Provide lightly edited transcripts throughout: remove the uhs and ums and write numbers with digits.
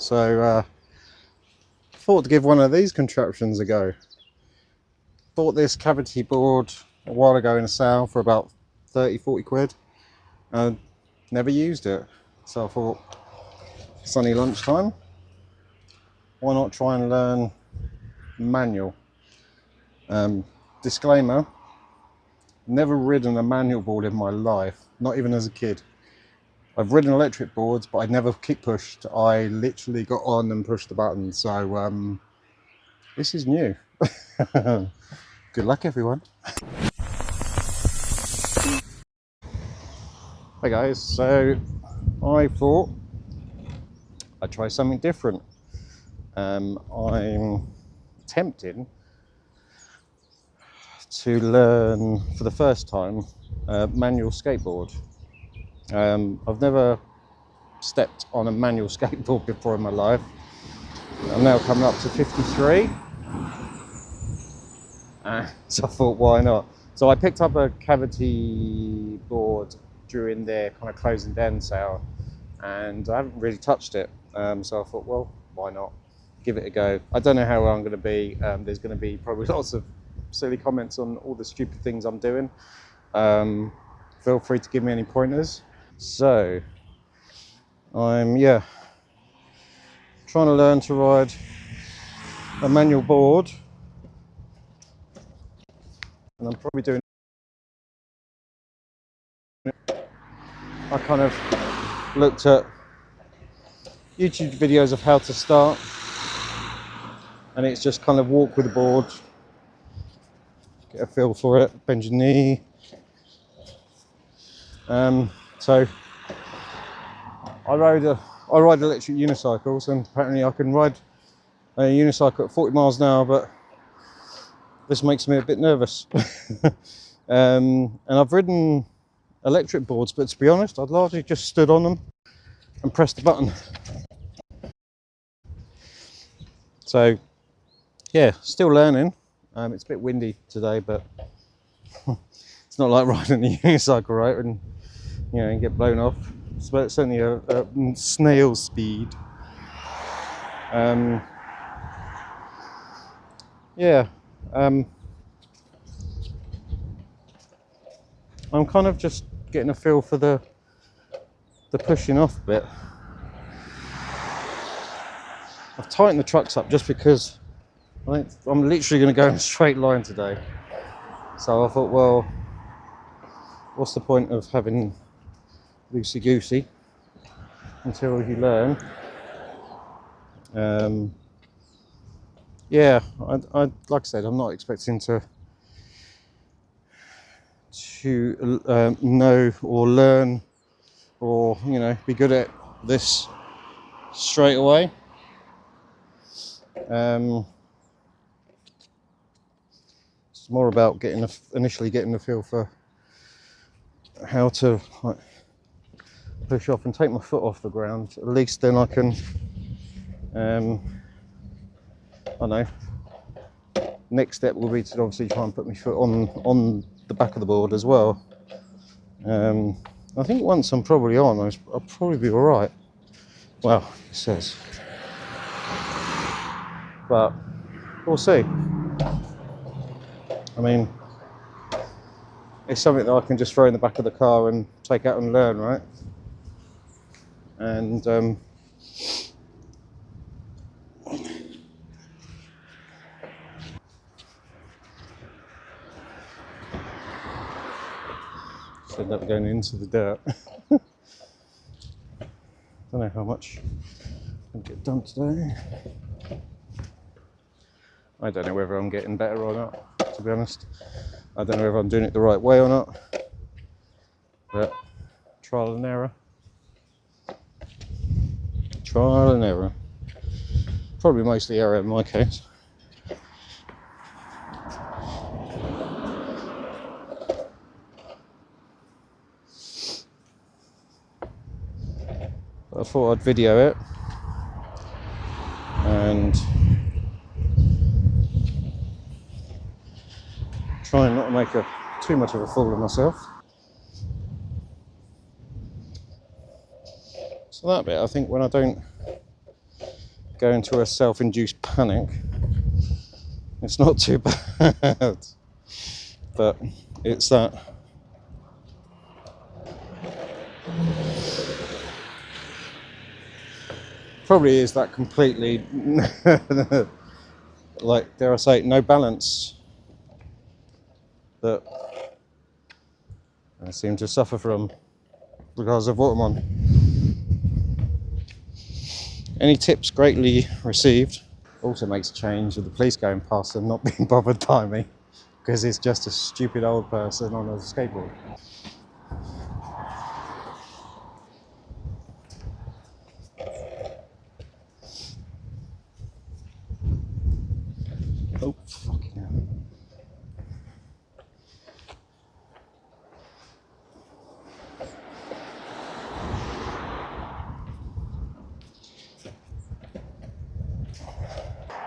so thought to give one of these contraptions a go. Bought this cavity board a while ago in a sale for about 30-40 quid. Never used it, so I thought, sunny lunchtime, why not try and learn manual. Disclaimer, never ridden a manual board in my life, not even as a kid. I've ridden electric boards, but I'd never kick pushed. I literally got on and pushed the button, so this is new. Good luck, everyone. Hey guys, so I thought I'd try something different. I'm tempted to learn for the first time manual skateboard. I've never stepped on a manual skateboard before in my life. I'm now coming up to 53, so I thought, why not? So I picked up a cavity board during their kind of closing down sale, and I haven't really touched it, so I thought, well, why not give it a go. I don't know how I'm going to be. There's going to be probably lots of silly comments on all the stupid things I'm doing. Feel free to give me any pointers. So I'm trying to learn to ride a manual board, and I'm probably doing I kind of looked at YouTube videos of how to start, and it's just kind of walk with the board, get a feel for it, bend your knee. So I ride electric unicycles, and apparently I can ride a unicycle at 40 miles an hour, but this makes me a bit nervous. And I've ridden electric boards, but to be honest, I'd largely just stood on them and pressed the button. So yeah, still learning. It's a bit windy today, but it's not like riding a unicycle, right? And you get blown off. So it's only a snail speed. I'm kind of just getting a feel for the pushing off bit. I've tightened the trucks up just because I'm literally going to go in a straight line today. So I thought, well, what's the point of having loosey-goosey until you learn? I like I said, I'm not expecting to know or learn or be good at this straight away. It's more about initially getting the feel for how to push off and take my foot off the ground. At least then I can I know. Next step will be to obviously try and put my foot on the back of the board as well. I think once I'm probably on, I'll probably be all right. Well, it says, but we'll see. I mean, it's something that I can just throw in the back of the car and take out and learn, right? And so end up going into the dirt. Don't know how much I'll get done today. I don't know whether I'm getting better or not, to be honest. I don't know whether I'm doing it the right way or not, but trial and error. Trial and error. Probably mostly error in my case. But I thought I'd video it and try and not make too much of a fool of myself. So that bit, I think when I don't go into a self-induced panic. It's not too bad, but it's that. Probably is that completely, like, dare I say, no balance that I seem to suffer from because of what I'm on. Any tips greatly received. Also makes a change with the police going past and not being bothered by me because it's just a stupid old person on a skateboard. Oh, fucking hell.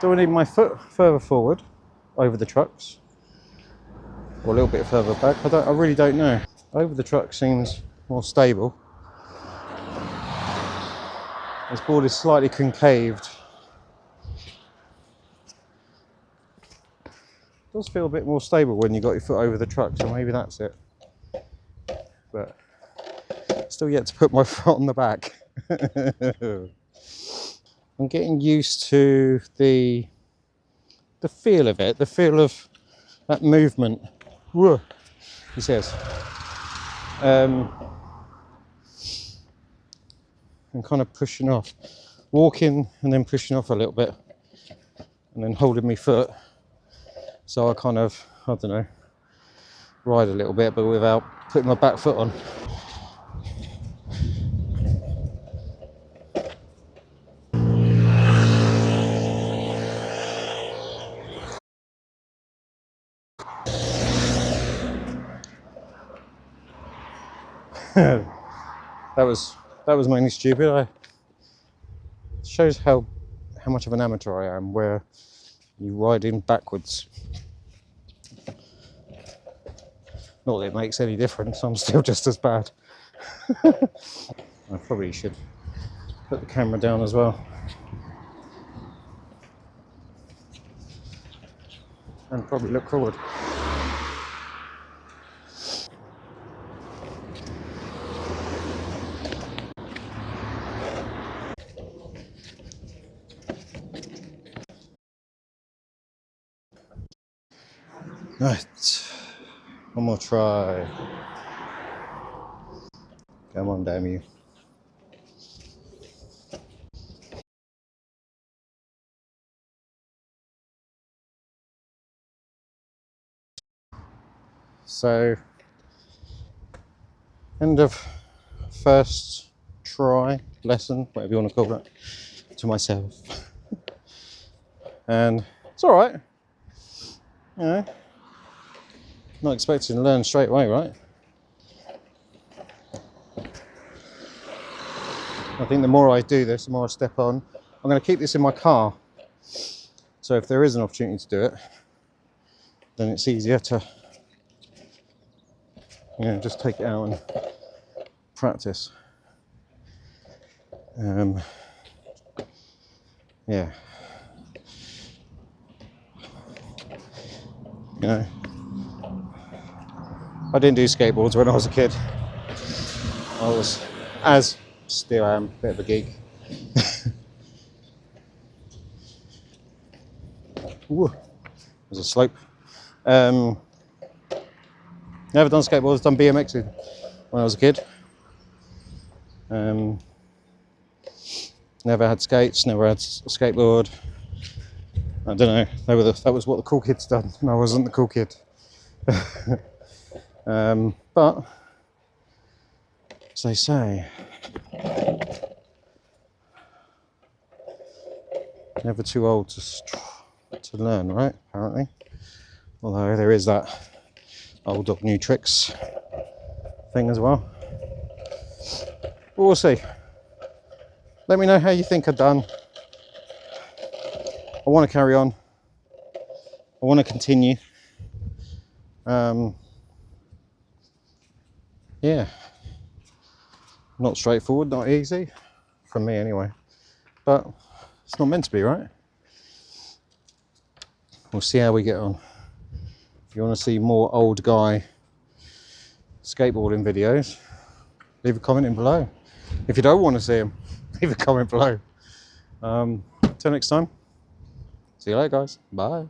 Do I need my foot further forward over the trucks or a little bit further back? I really don't know. Over the truck seems more stable. This board is slightly concaved. It does feel a bit more stable when you got your foot over the truck, so maybe that's it. But still yet to put my foot on the back. I'm getting used to the feel of it, the feel of that movement. Whoa, he says. And kind of pushing off, walking and then pushing off a little bit, and then holding my foot. So I kind of, I don't know, ride a little bit, but without putting my back foot on. that was mainly stupid. It shows how much of an amateur I am, where you ride in backwards. Not that it makes any difference, I'm still just as bad. I probably should put the camera down as well. And probably look forward. Right, one more try. Come on, damn you. So, end of first try, lesson, whatever you want to call it, to myself. And it's all right. You know, not expecting to learn straight away, right? I think the more I do this, the more I step on. I'm going to keep this in my car. So if there is an opportunity to do it, then it's easier to, you know, just take it out and practice. Yeah. You know, I didn't do skateboards when I was a kid. I was, as still am, a bit of a geek. Ooh, there's a slope. Never done skateboards, done BMXing when I was a kid. Never had skates, never had a skateboard. I don't know, that was what the cool kids done, and I wasn't the cool kid. But, as they say, never too old to learn, right? Apparently. Although there is that old dog new tricks thing as well. But we'll see. Let me know how you think I've done. I want to carry on. I want to continue. Yeah. Not straightforward, not easy. From me anyway. But It's not meant to be, right? We'll see how we get on. If you want to see more old guy skateboarding videos, leave a comment in below. If you don't want to see them, leave a comment below. Till next time. See you later, guys. Bye.